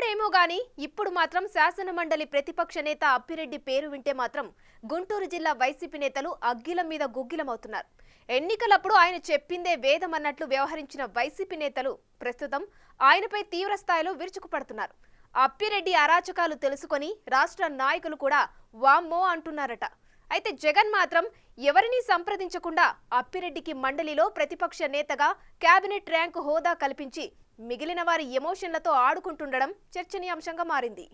అప్పుడేమో గాని ఇప్పుడు మాత్రం శాసనమండలి ప్రతిపక్ష నేత అప్పిరెడ్డి పేరు వింటే మాత్రం గుంటూరు జిల్లా వైసీపీ నేతలు అగ్గిల మీద గుగ్గిలమవుతున్నారు. ఎన్నికలప్పుడు ఆయన చెప్పిందే వేదం అన్నట్లు వ్యవహరించిన వైసీపీ నేతలు ప్రస్తుతం ఆయనపై తీవ్ర స్థాయిలో విరుచుకుపడుతున్నారు. అప్పిరెడ్డి అరాచకాలు తెలుసుకొని రాష్ట్ర నాయకులు కూడా వామ్మో అంటున్నారట. అయితే జగన్ మాత్రం ఎవరిని సంప్రదించకుండా అప్పిరెడ్డికి మండలిలో ప్రతిపక్ష నేతగా కేబినెట్ ర్యాంకు హోదా కల్పించి మిగిలిన వారి ఎమోషన్లతో ఆడుకుంటుండడం చర్చనీయాంశంగా మారింది.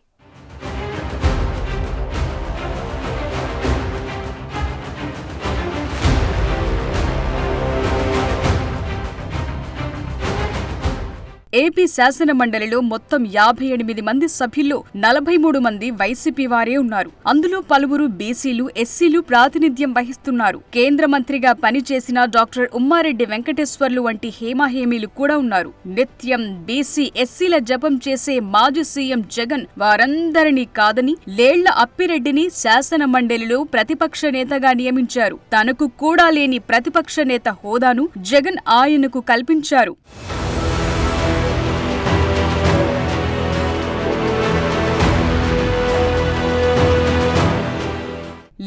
ఏపీ శాసన మండలిలో మొత్తం 58 మంది సభ్యుల్లో 43 మంది వైసీపీ వారే ఉన్నారు. అందులో పలువురు బీసీలు, ఎస్సీలు ప్రాతినిధ్యం వహిస్తున్నారు. కేంద్ర మంత్రిగా పనిచేసిన డాక్టర్ ఉమ్మారెడ్డి వెంకటేశ్వర్లు వంటి హేమాహేమీలు కూడా ఉన్నారు. నిత్యం బీసీ, ఎస్సీల జపం చేసే మాజీ సీఎం జగన్ వారందరినీ కాదని లేళ్ల అప్పిరెడ్డిని శాసన మండలిలో ప్రతిపక్ష నేతగా నియమించారు. తనకు కూడా లేని ప్రతిపక్ష నేత హోదాను జగన్ ఆయనకు కల్పించారు.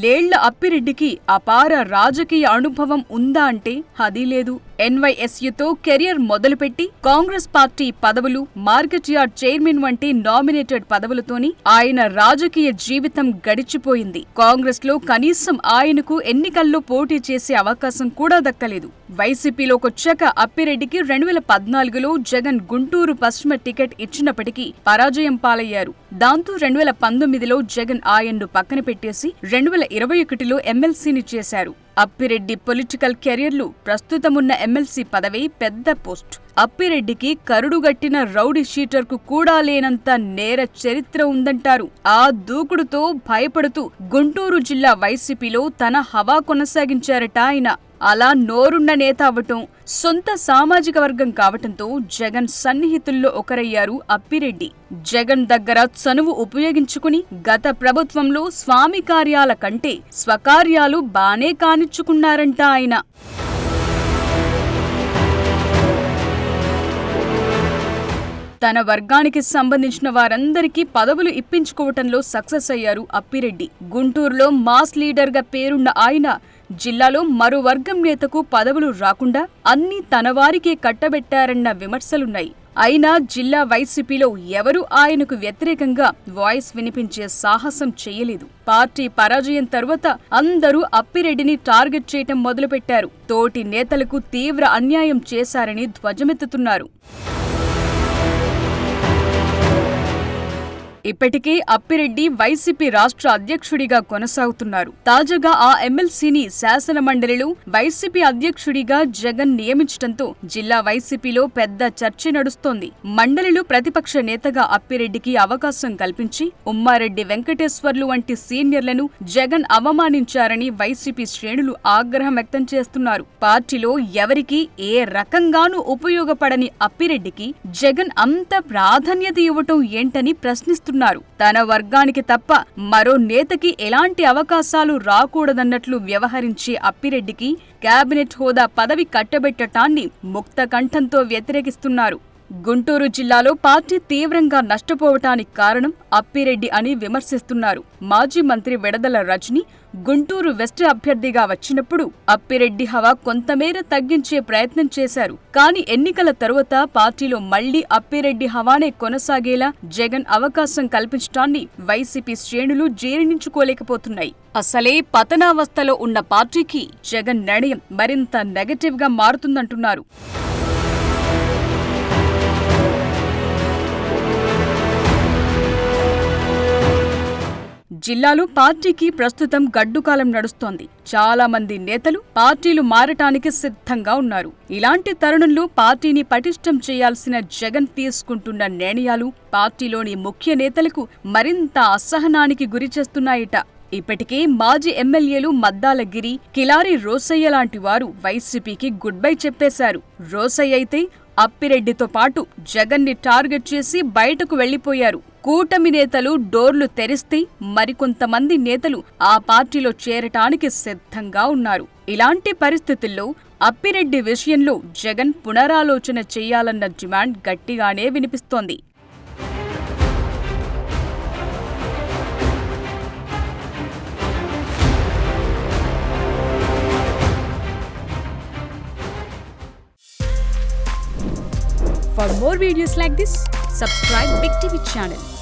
లేళ్ల అప్పిరెడ్డికి అపార రాజకీయ అనుభవం ఉందా అంటే అది లేదు. ఎన్వైఎస్యుతో కెరియర్ మొదలుపెట్టి కాంగ్రెస్ పార్టీ పదవులు, మార్కెట్ యార్డ్ చైర్మన్ వంటి నామినేటెడ్ పదవులతోని ఆయన రాజకీయ జీవితం గడిచిపోయింది. కాంగ్రెస్ లో కనీసం ఆయనకు ఎన్నికల్లో పోటీ చేసే అవకాశం కూడా దక్కలేదు. వైసీపీలోకొచ్చాక అప్పిరెడ్డికి 2014లో జగన్ గుంటూరు పశ్చిమ టికెట్ ఇచ్చినప్పటికీ పరాజయం పాలయ్యారు. దాంతో 2019లో జగన్ ఆయన్ను పక్కన పెట్టేసి 2021లో ఎమ్మెల్సీని చేశారు. అప్పిరెడ్డి పొలిటికల్ కెరియర్లు ప్రస్తుతమున్న ఎమ్మెల్సీ పదవి పెద్ద పోస్ట్. అప్పిరెడ్డికి కరుడుగట్టిన రౌడీ షీటర్కు కూడా లేనంత నేర చరిత్ర ఉందంటారు. ఆ దూకుడుతో భయపడుతూ గుంటూరు జిల్లా వైసీపీలో తన హవా కొనసాగించారట ఆయన. అలా నోరున్న నేత అవ్వటం, సొంత సామాజిక వర్గం కావటంతో జగన్ సన్నిహితుల్లో ఒకరయ్యారు అప్పిరెడ్డి. జగన్ దగ్గర చనువు ఉపయోగించుకుని గత ప్రభుత్వంలో స్వామి కార్యాల కంటే స్వకార్యాలు బానే కానిచ్చుకున్నారంట ఆయన. తన వర్గానికి సంబంధించిన వారందరికీ పదవులు ఇప్పించుకోవటంలో సక్సెస్ అయ్యారు అప్పిరెడ్డి. గుంటూరులో మాస్ లీడర్గా పేరున్న ఆయన జిల్లాలో మరో వర్గం నేతకు పదవులు రాకుండా అన్నీ తన వారికే కట్టబెట్టారన్న విమర్శలున్నాయి. అయినా జిల్లా వైసీపీలో ఎవరూ ఆయనకు వ్యతిరేకంగా వాయిస్ వినిపించే సాహసం చేయలేదు. పార్టీ పరాజయం తరువాత అందరూ అప్పిరెడ్డిని టార్గెట్ చేయటం మొదలుపెట్టారు. తోటి నేతలకు తీవ్ర అన్యాయం చేశారని ధ్వజమెత్తుతున్నారు. ఇప్పటికే అప్పిరెడ్డి వైసీపీ రాష్ట్ర అధ్యక్షుడిగా కొనసాగుతున్నారు. తాజాగా ఆ ఎమ్మెల్సీని శాసన మండలిలో వైసీపీ అధ్యక్షుడిగా జగన్ నియమించడంతో జిల్లా వైసీపీలో పెద్ద చర్చ నడుస్తోంది. మండలిలో ప్రతిపక్ష నేతగా అప్పిరెడ్డికి అవకాశం కల్పించి ఉమ్మారెడ్డి వెంకటేశ్వర్లు వంటి సీనియర్లను జగన్ అవమానించారని వైసీపీ శ్రేణులు ఆగ్రహం వ్యక్తం చేస్తున్నారు. పార్టీలో ఎవరికీ ఏ రకంగానూ ఉపయోగపడని అప్పిరెడ్డికి జగన్ అంత ప్రాధాన్యత ఇవ్వటం ఏంటని ప్రశ్నిస్తున్నారు. తన వర్గానికి తప్ప మరో నేతకి ఎలాంటి అవకాశాలు రాకూడదన్నట్లు వ్యవహరించే అప్పిరెడ్డికి కేబినెట్ హోదా పదవి కట్టబెట్టటాన్ని ముక్త కంఠంతో వ్యతిరేకిస్తున్నారు. గుంటూరు జిల్లాలో పార్టీ తీవ్రంగా నష్టపోవటానికి కారణం అప్పిరెడ్డి అని విమర్శిస్తున్నారు. మాజీ మంత్రి వెడదల రజని గుంటూరు వెస్ట్ అభ్యర్థిగా వచ్చినప్పుడు అప్పిరెడ్డి హవా కొంతమేర తగ్గించే ప్రయత్నం చేశారు. కానీ ఎన్నికల తరువాత పార్టీలో మళ్లీ అప్పిరెడ్డి హవానే కొనసాగేలా జగన్ అవకాశం కల్పించడాన్ని వైసీపీ శ్రేణులు జీర్ణించుకోలేకపోతున్నాయి. అసలే పతనావస్థలో ఉన్న పార్టీకి జగన్ నిర్ణయం మరింత నెగటివ్ గా మారుతుందంటున్నారు. జిల్లాలో పార్టీకి ప్రస్తుతం గడ్డుకాలం నడుస్తోంది. చాలా మంది నేతలు పార్టీలు మారటానికి సిద్ధంగా ఉన్నారు. ఇలాంటి తరుణంలో పార్టీని పటిష్టం చేయాల్సిన జగన్ తీసుకుంటున్న నిర్ణయాలు పార్టీలోని ముఖ్య నేతలకు మరింత అసహనానికి గురిచేస్తున్నాయట. ఇప్పటికే మాజీ ఎమ్మెల్యేలు మద్దాల గిరి, కిలారి రోసయ్య లాంటి వారు వైసీపీకి గుడ్ బై చెప్పేశారు. రోసయ్య అయితే అప్పిరెడ్డితో పాటు జగన్ని టార్గెట్ చేసి బయటకు వెళ్లిపోయారు. కూటమి నేతలు డోర్లు తెరిస్తే మరికొంతమంది నేతలు ఆ పార్టీలో చేరటానికి సిద్ధంగా ఉన్నారు. ఇలాంటి పరిస్థితుల్లో అప్పిరెడ్డి విషయంలో జగన్ పునరాలోచన చేయాలన్న డిమాండ్ గట్టిగానే వినిపిస్తోంది. For more videos like this, subscribe Big TV channel.